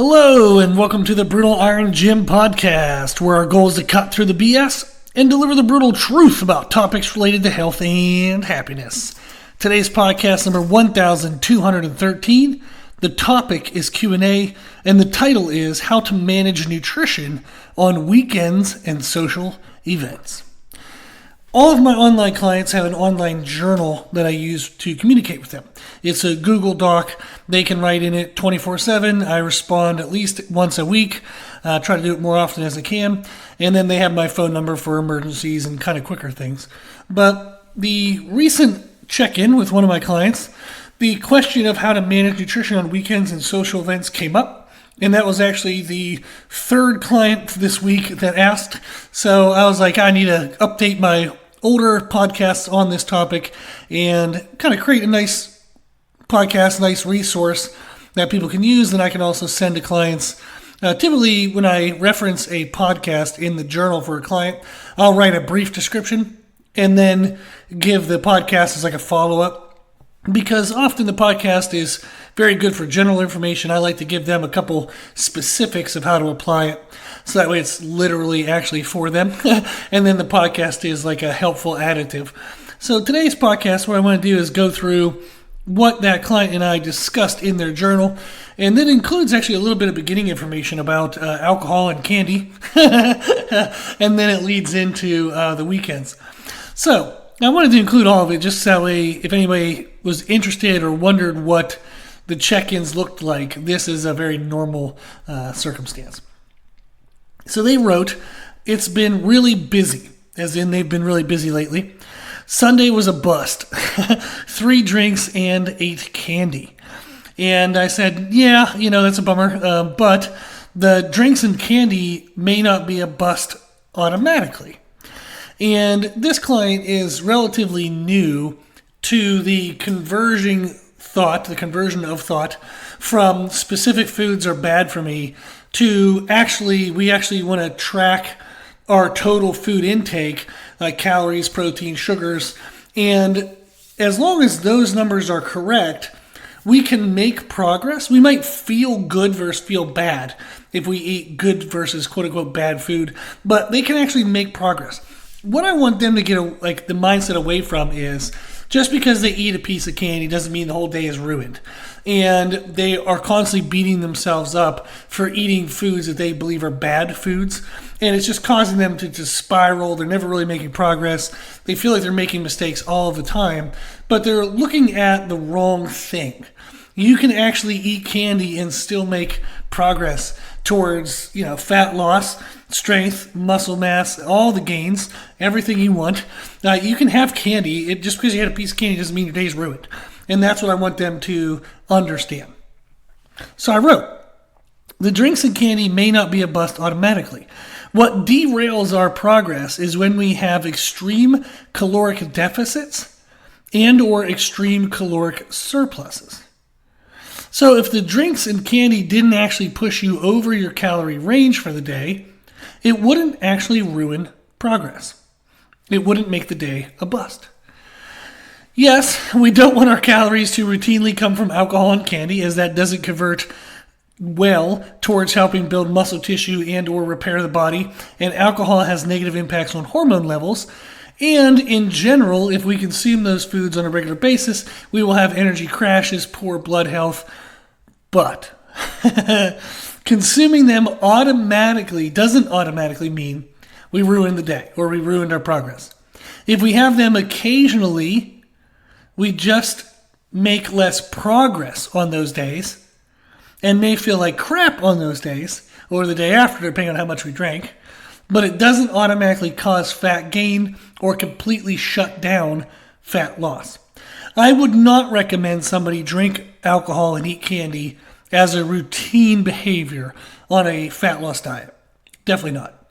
Hello, and welcome to the Brutal Iron Gym podcast, where our goal is to cut through the BS and deliver the brutal truth about topics related to health and happiness. Today's podcast number 1213. The topic is Q&A, and the title is How to Manage Nutrition on Weekends and Social Events. All of my online clients have an online journal that I use to communicate with them. It's a Google Doc. They can write in it 24/7. I respond at least once a week. Try to do it more often as I can. And then they have my phone number for emergencies and kind of quicker things. But the recent check-in with one of my clients, the question of how to manage nutrition on weekends and social events came up. And that was actually the third client this week that asked. So I was like, I need to update my older podcasts on this topic and kind of create a nice podcast, nice resource that people can use that I can also send to clients. Typically, when I reference a podcast in the journal for a client, I'll write a brief description and then give the podcast as like a follow-up, because often the podcast is very good for general information. I like to give them a couple specifics of how to apply it, so that way it's literally actually for them. And then the podcast is like a helpful additive. So today's podcast, what I want to do is go through what that client and I discussed in their journal. And that includes actually a little bit of beginning information about alcohol and candy. And then it leads into the weekends. So I wanted to include all of it just so that way if anybody was interested or wondered what the check-ins looked like, this is a very normal circumstance. So they wrote, it's been really busy, as in they've been really busy lately. Sunday was a bust. 3 drinks and 8 candy. And I said, yeah, that's a bummer. But the drinks and candy may not be a bust automatically. And this client is relatively new to the conversion of thought from specific foods are bad for me to we actually want to track our total food intake, like calories, protein, sugars. And as long as those numbers are correct, we can make progress. We might feel good versus feel bad if we eat good versus quote unquote bad food, but they can actually make progress. What I want them to get the mindset away from is just because they eat a piece of candy doesn't mean the whole day is ruined. And they are constantly beating themselves up for eating foods that they believe are bad foods. And it's just causing them to just spiral. They're never really making progress. They feel like they're making mistakes all the time, but they're looking at the wrong thing. You can actually eat candy and still make progress towards, fat loss, strength, muscle mass, all the gains, everything you want. You can have candy. Just because you had a piece of candy doesn't mean your day's ruined. And that's what I want them to understand. So I wrote, the drinks and candy may not be a bust automatically. What derails our progress is when we have extreme caloric deficits and or extreme caloric surpluses. So if the drinks and candy didn't actually push you over your calorie range for the day, it wouldn't actually ruin progress. It wouldn't make the day a bust. Yes, we don't want our calories to routinely come from alcohol and candy, as that doesn't convert well towards helping build muscle tissue and or repair the body, and alcohol has negative impacts on hormone levels. And in general, if we consume those foods on a regular basis, we will have energy crashes, poor blood health. But consuming them doesn't automatically mean we ruined the day or we ruined our progress. If we have them occasionally, we just make less progress on those days and may feel like crap on those days or the day after, depending on how much we drank. But it doesn't automatically cause fat gain or completely shut down fat loss. I would not recommend somebody drink alcohol and eat candy as a routine behavior on a fat loss diet. Definitely not.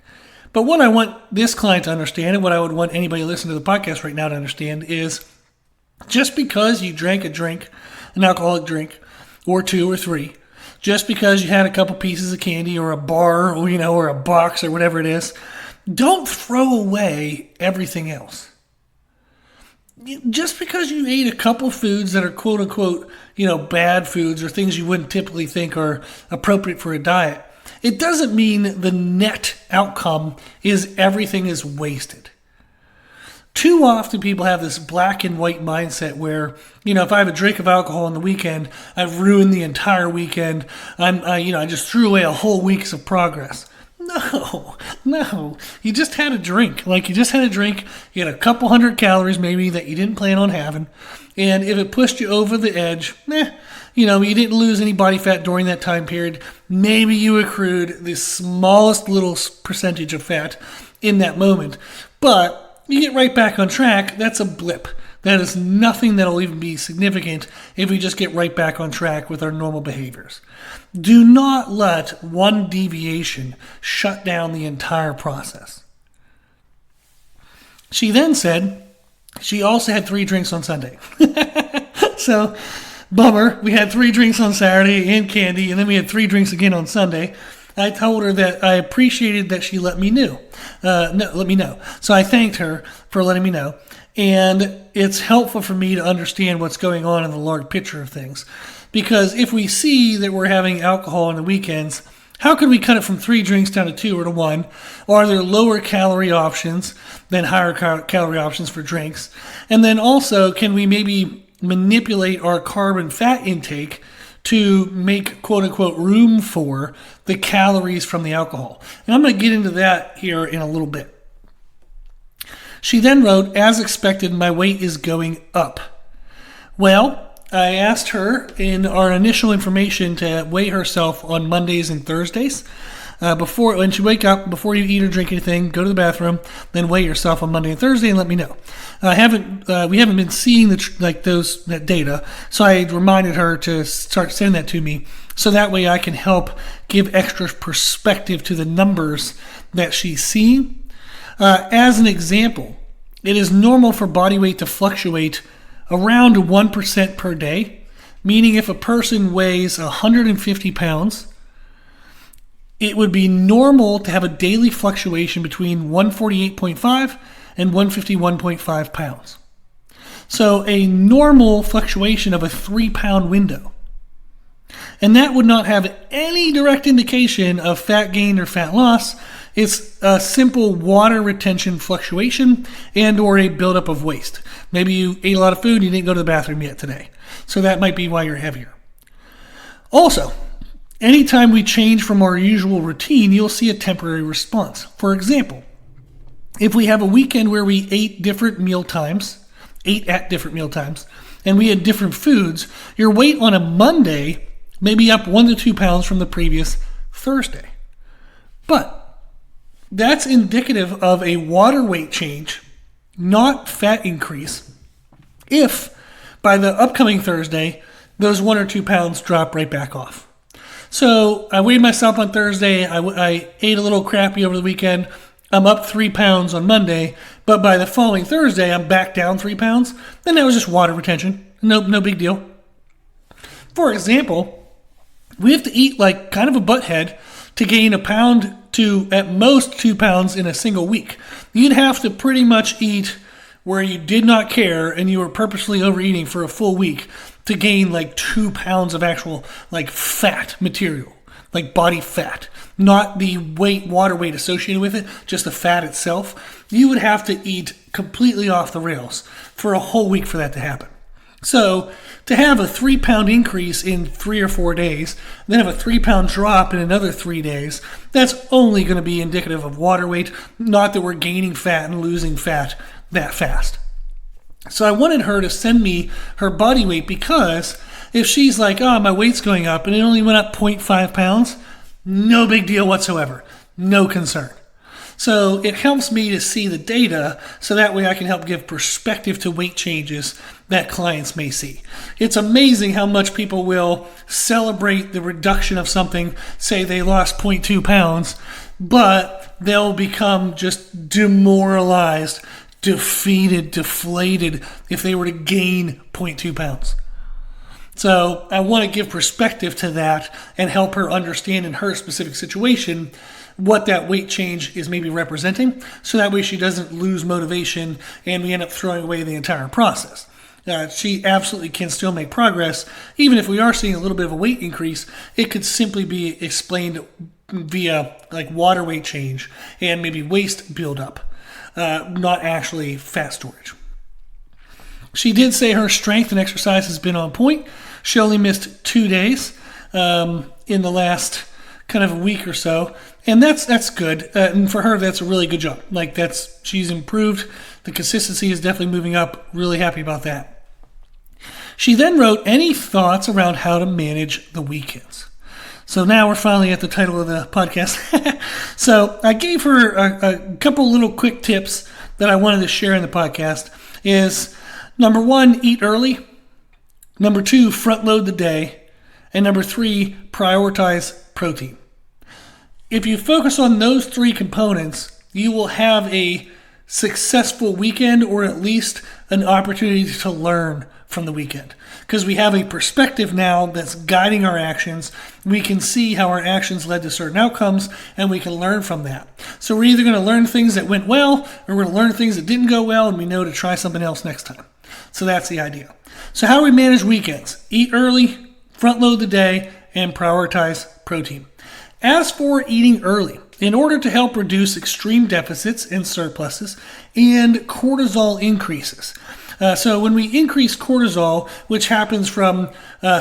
But what I want this client to understand, and what I would want anybody listening to the podcast right now to understand, is just because you drank an alcoholic drink, or 2 or 3, just because you had a couple pieces of candy or a bar or a box or whatever it is, don't throw away everything else. just because you ate a couple foods that are quote unquote, bad foods or things you wouldn't typically think are appropriate for a diet, it doesn't mean the net outcome is everything is wasted. Too often people have this black and white mindset where, if I have a drink of alcohol on the weekend, I've ruined the entire weekend. I just threw away a whole week's of progress. No. You just had a drink. You had a couple hundred calories maybe that you didn't plan on having. And if it pushed you over the edge, you didn't lose any body fat during that time period. Maybe you accrued the smallest little percentage of fat in that moment. But you get right back on track, that's a blip. That is nothing that'll even be significant if we just get right back on track with our normal behaviors. Do not let one deviation shut down the entire process. She then said she also had 3 drinks on Sunday. So, bummer. We had 3 drinks on Saturday and candy, and then we had 3 drinks again on Sunday. I told her that I appreciated that she let me know. So I thanked her for letting me know. And it's helpful for me to understand what's going on in the large picture of things. Because if we see that we're having alcohol on the weekends, how could we cut it from 3 drinks down to 2 or to 1? Or are there lower calorie options than higher calorie options for drinks? And then also, can we maybe manipulate our carb and fat intake to make quote-unquote room for the calories from the alcohol? And I'm going to get into that here in a little bit. She then wrote, as expected, my weight is going up. Well, I asked her in our initial information to weigh herself on Mondays and Thursdays. When you wake up, before you eat or drink anything, go to the bathroom, then weigh yourself on Monday and Thursday and let me know. We haven't been seeing that data, so I reminded her to start sending that to me, so that way I can help give extra perspective to the numbers that she's seeing. As an example, it is normal for body weight to fluctuate around 1% per day, meaning if a person weighs 150 pounds, it would be normal to have a daily fluctuation between 148.5 and 151.5 pounds. So a normal fluctuation of a 3-pound window. And that would not have any direct indication of fat gain or fat loss. It's a simple water retention fluctuation and or a buildup of waste. Maybe you ate a lot of food and you didn't go to the bathroom yet today. So that might be why you're heavier. Also, anytime we change from our usual routine, you'll see a temporary response. For example, if we have a weekend where we ate at different meal times, and we had different foods, your weight on a Monday may be up 1 to 2 pounds from the previous Thursday. But that's indicative of a water weight change, not fat increase, if by the upcoming Thursday, those 1 or 2 pounds drop right back off. So I weighed myself on Thursday. I ate a little crappy over the weekend. I'm up 3 pounds on Monday, but by the following Thursday, I'm back down 3 pounds. Then that was just water retention. No big deal. For example, we have to eat like kind of a butthead to gain 1 pound to at most 2 pounds in a single week. You'd have to pretty much eat where you did not care and you were purposely overeating for a full week to gain like 2 pounds of actual like fat material, like body fat, not the water weight associated with it, just the fat itself. You would have to eat completely off the rails for a whole week for that to happen. So to have a 3-pound increase in 3 or 4 days, then have a 3-pound drop in another 3 days, that's only going to be indicative of water weight, not that we're gaining fat and losing fat that fast. So I wanted her to send me her body weight because if she's like, oh, my weight's going up and it only went up 0.5 pounds, no big deal whatsoever, no concern. So it helps me to see the data so that way I can help give perspective to weight changes that clients may see. It's amazing how much people will celebrate the reduction of something, say they lost 0.2 pounds, but they'll become just demoralized, defeated, deflated if they were to gain 0.2 pounds. So I want to give perspective to that and help her understand in her specific situation what that weight change is maybe representing, so that way she doesn't lose motivation and we end up throwing away the entire process. She absolutely can still make progress. Even if we are seeing a little bit of a weight increase, it could simply be explained via like water weight change and maybe waste buildup, not actually fat storage. She did say her strength and exercise has been on point. She only missed 2 days in the last kind of a week or so, and that's good. And for her, that's a really good job. Like she's improved. The consistency is definitely moving up. Really happy about that. She then wrote any thoughts around how to manage the weekends. So now we're finally at the title of the podcast. So I gave her a couple little quick tips that I wanted to share in the podcast. Is number 1, eat early. Number 2, front load the day. And number 3, prioritize protein. If you focus on those 3 components, you will have a successful weekend, or at least an opportunity to learn from the weekend. Because we have a perspective now that's guiding our actions. We can see how our actions led to certain outcomes, and we can learn from that. So we're either going to learn things that went well, or we're going to learn things that didn't go well, and we know to try something else next time. So that's the idea. So how do we manage weekends? Eat early, front load the day, and prioritize protein. As for eating early, in order to help reduce extreme deficits and surpluses and cortisol increases. So when we increase cortisol, which happens from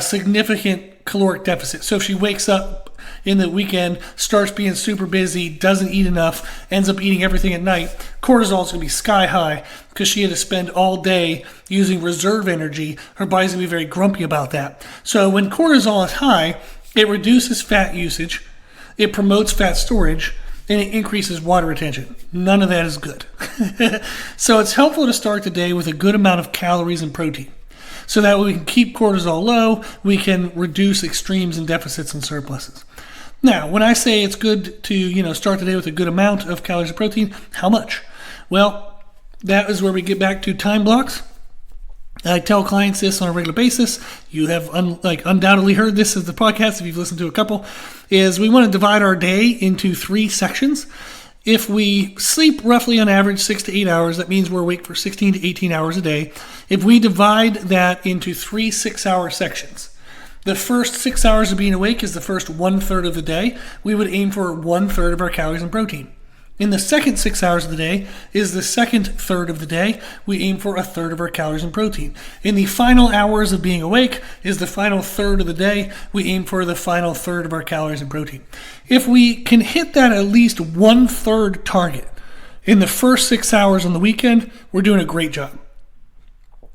significant caloric deficit. So if she wakes up in the weekend, starts being super busy, doesn't eat enough, ends up eating everything at night, cortisol is going to be sky high because she had to spend all day using reserve energy. Her body's going to be very grumpy about that. So when cortisol is high, it reduces fat usage, it promotes fat storage, and it increases water retention. None of that is good. So it's helpful to start the day with a good amount of calories and protein. So that we can keep cortisol low, we can reduce extremes and deficits and surpluses. Now, when I say it's good to start the day with a good amount of calories and protein, how much? Well, that is where we get back to time blocks. I tell clients this on a regular basis. You have undoubtedly heard this as the podcast if you've listened to a couple, is we want to divide our day into 3 sections. If we sleep roughly on average 6 to 8 hours, that means we're awake for 16 to 18 hours a day. If we divide that into 3 6-hour sections, the first 6 hours of being awake is the first 1/3 of the day. We would aim for 1/3 of our calories and protein. In the second 6 hours of the day is the second third of the day. We aim for 1/3 of our calories and protein. In the final hours of being awake is the final third of the day. We aim for the final third of our calories and protein. If we can hit that at least 1/3 target in the first 6 hours on the weekend, we're doing a great job.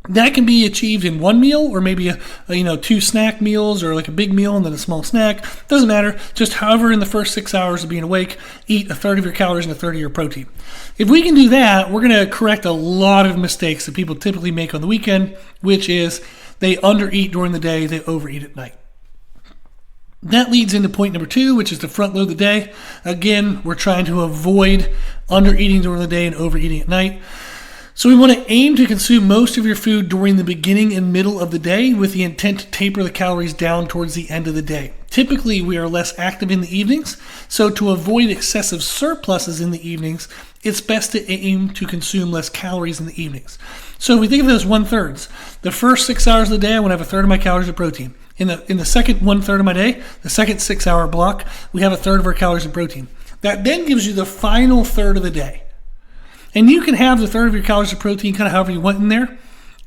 That can be achieved in one meal, or maybe 2 snack meals, or like a big meal and then a small snack. Doesn't matter. Just however in the first 6 hours of being awake, eat 1/3 of your calories and 1/3 of your protein. If we can do that, we're going to correct a lot of mistakes that people typically make on the weekend, which is they undereat during the day, they overeat at night. That leads into point number 2, which is to front load the day. Again, we're trying to avoid undereating during the day and overeating at night. So we want to aim to consume most of your food during the beginning and middle of the day with the intent to taper the calories down towards the end of the day. Typically, we are less active in the evenings, so to avoid excessive surpluses in the evenings, it's best to aim to consume less calories in the evenings. So if we think of those 1/3, the first 6 hours of the day, I want to have 1/3 of my calories of protein. In the second 1/3 of my day, the second 6-hour block, we have 1/3 of our calories of protein. That then gives you the final third of the day. And you can have the 1/3 of your calories of protein kind of however you want in there,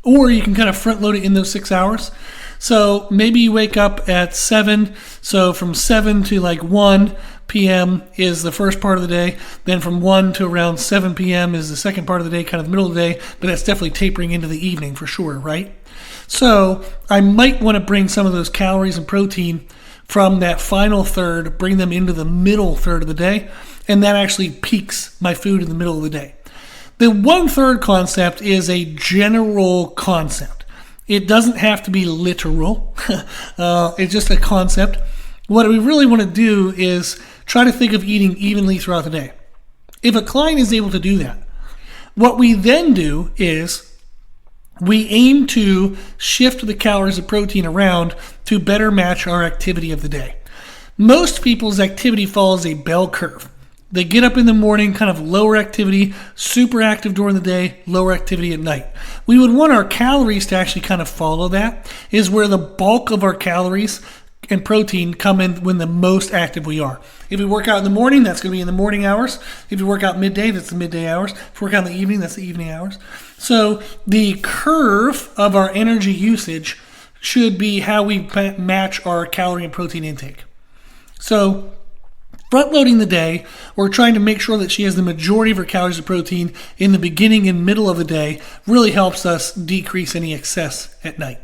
or you can kind of front load it in those 6 hours. So maybe you wake up at 7, so from 7 to 1 p.m. is the first part of the day. Then from 1 to around 7 p.m. is the second part of the day, kind of the middle of the day, but that's definitely tapering into the evening for sure, right? So I might want to bring some of those calories and protein from that final third, bring them into the middle third of the day, and that actually peaks my food in the middle of the day. The 1/3 concept is a general concept. It doesn't have to be literal. It's just a concept. What we really want to do is try to think of eating evenly throughout the day. If a client is able to do that, what we then do is we aim to shift the calories of protein around to better match our activity of the day. Most people's activity follows a bell curve. They get up in the morning, kind of lower activity, super active during the day, lower activity at night. We would want our calories to actually kind of follow that, is where the bulk of our calories and protein come in when the most active we are. If we work out in the morning, that's going to be in the morning hours. If you work out midday, that's the midday hours. If we work out in the evening, that's the evening hours. So the curve of our energy usage should be how we match our calorie and protein intake. So front loading the day, or trying to make sure that she has the majority of her calories and protein in the beginning and middle of the day, really helps us decrease any excess at night.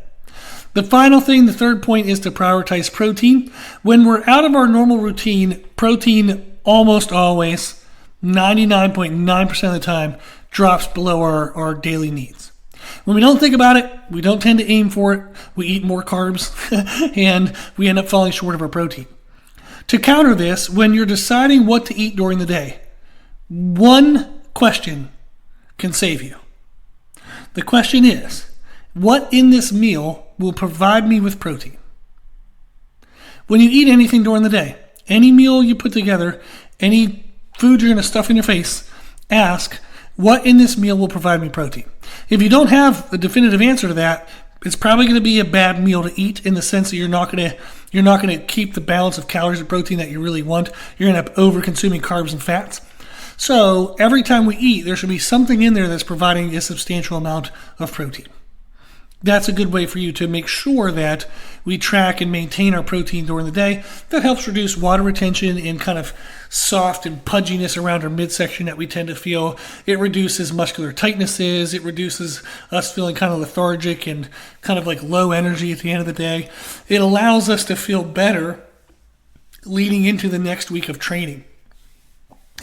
The final thing, the third point, is to prioritize protein. When we're out of our normal routine, protein almost always, 99.9% of the time, drops below our daily needs. When we don't think about it, we don't tend to aim for it, we eat more carbs, and we end up falling short of our protein. To counter this, when you're deciding what to eat during the day, one question can save you. The question is, what in this meal will provide me with protein? When you eat anything during the day, any meal you put together, any food you're going to stuff in your face, ask, what in this meal will provide me protein? If you don't have a definitive answer to that, it's probably going to be a bad meal to eat, in the sense that you're not going to keep the balance of calories and protein that you really want. You're going to end up over consuming carbs and fats. So every time we eat, there should be something in there that's providing a substantial amount of protein. That's a good way for you to make sure that we track and maintain our protein during the day. That helps reduce water retention and kind of soft and pudginess around our midsection that we tend to feel. It reduces muscular tightnesses. It reduces us feeling kind of lethargic and kind of like low energy at the end of the day. It allows us to feel better leading into the next week of training.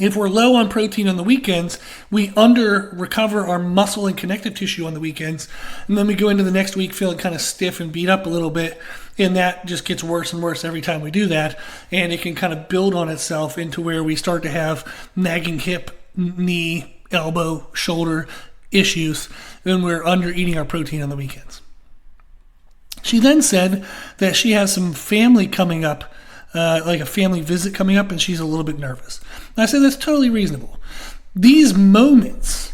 If we're low on protein on the weekends, we under-recover our muscle and connective tissue on the weekends, and then we go into the next week feeling kind of stiff and beat up a little bit, and that just gets worse and worse every time we do that, and it can kind of build on itself into where we start to have nagging hip, knee, elbow, shoulder issues when we're under-eating our protein on the weekends. She then said that she has some family coming up, like a family visit coming up, and she's a little bit nervous. And I said that's totally reasonable. These moments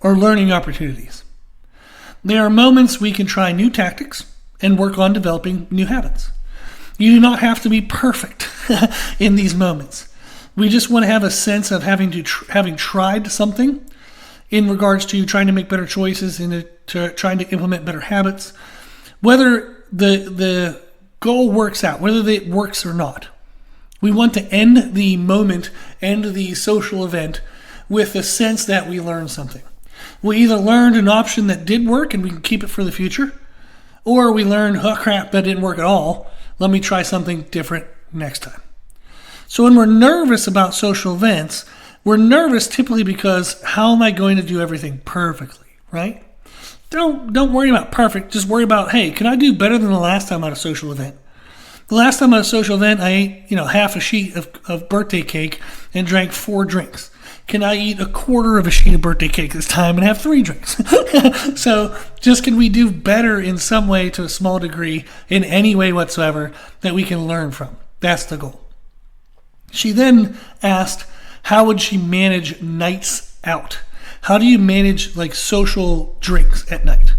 are learning opportunities. They are moments we can try new tactics and work on developing new habits. You do not have to be perfect in these moments. We just want to have a sense of having tried something in regards to trying to make better choices and trying to implement better habits. Whether the goal works out, whether it works or not. We want to end the moment, end the social event with the sense that we learned something. We either learned an option that did work and we can keep it for the future, or we learned, oh crap, that didn't work at all. Let me try something different next time. So when we're nervous about social events, we're nervous typically because how am I going to do everything perfectly, right? Don't worry about perfect. Just worry about, hey, can I do better than the last time at a social event? The last time at a social event, I ate, half a sheet of birthday cake and drank 4 drinks. Can I eat a quarter of a sheet of birthday cake this time and have 3 drinks? So just can we do better in some way to a small degree, in any way whatsoever, that we can learn from? That's the goal. She then asked, how would she manage nights out? How do you manage like social drinks at night?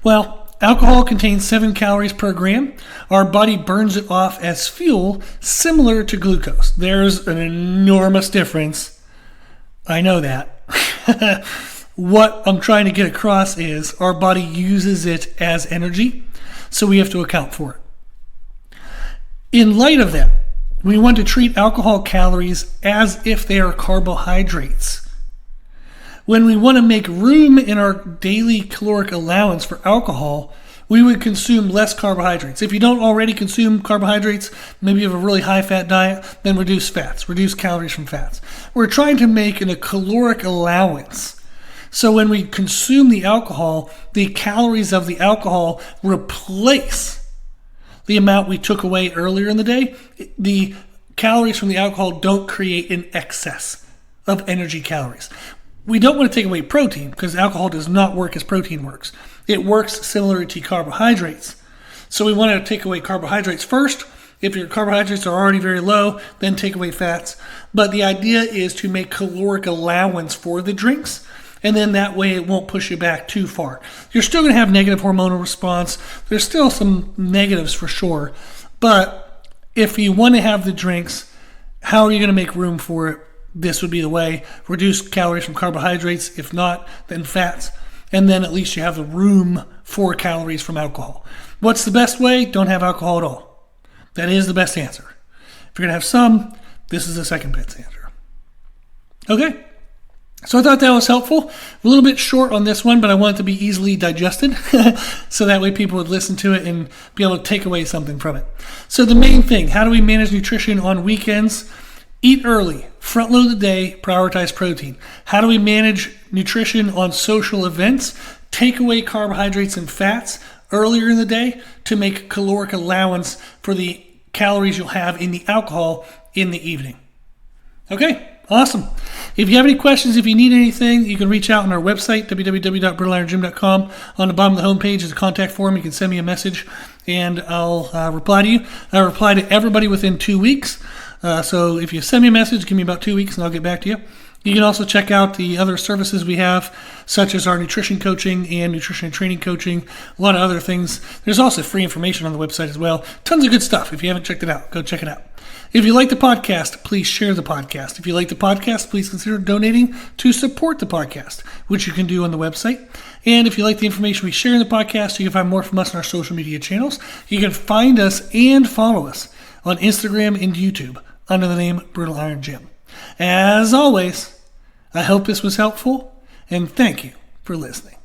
Well, alcohol contains 7 calories per gram. Our body burns it off as fuel, similar to glucose. There's an enormous difference. I know that. What I'm trying to get across is our body uses it as energy, so we have to account for it. In light of that, we want to treat alcohol calories as if they are carbohydrates. When we want to make room in our daily caloric allowance for alcohol, we would consume less carbohydrates. If you don't already consume carbohydrates, maybe you have a really high-fat diet, then reduce fats, reduce calories from fats. We're trying to make a caloric allowance. So when we consume the alcohol, the calories of the alcohol replace the amount we took away earlier in the day. The calories from the alcohol don't create an excess of energy calories. we don't want to take away protein because alcohol does not work as protein works. It works similar to carbohydrates. So we want to take away carbohydrates first. If your carbohydrates are already very low, then take away fats. But the idea is to make caloric allowance for the drinks, and then that way it won't push you back too far. You're still going to have negative hormonal response. There's still some negatives for sure. But if you want to have the drinks, how are you going to make room for it? This would be the way. Reduce calories from carbohydrates. If not, then fats. And then at least you have the room for calories from alcohol. What's the best way? Don't have alcohol at all. That is the best answer. If you're going to have some, this is the second best answer. Okay. So I thought that was helpful. A little bit short on this one, but I want it to be easily digested so that way people would listen to it and be able to take away something from it. So the main thing, how do we manage nutrition on weekends? Eat early, front load the day, prioritize protein. How do we manage nutrition on social events? Take away carbohydrates and fats earlier in the day to make caloric allowance for the calories you'll have in the alcohol in the evening. Okay, awesome. If you have any questions, if you need anything, you can reach out on our website, www.brittleiron.gym.com. On the bottom of the homepage is a contact form. You can send me a message and I'll reply to you. I reply to everybody within 2 weeks. So if you send me a message, give me about 2 weeks and I'll get back to you. You can also check out the other services we have, such as our nutrition coaching and nutrition and training coaching, a lot of other things. There's also free information on the website as well. Tons of good stuff. If you haven't checked it out, go check it out. If you like the podcast, please share the podcast. If you like the podcast, please consider donating to support the podcast, which you can do on the website. And if you like the information we share in the podcast, you can find more from us on our social media channels. You can find us and follow us on Instagram and YouTube under the name Brittle Iron Gym. As always, I hope this was helpful, and thank you for listening.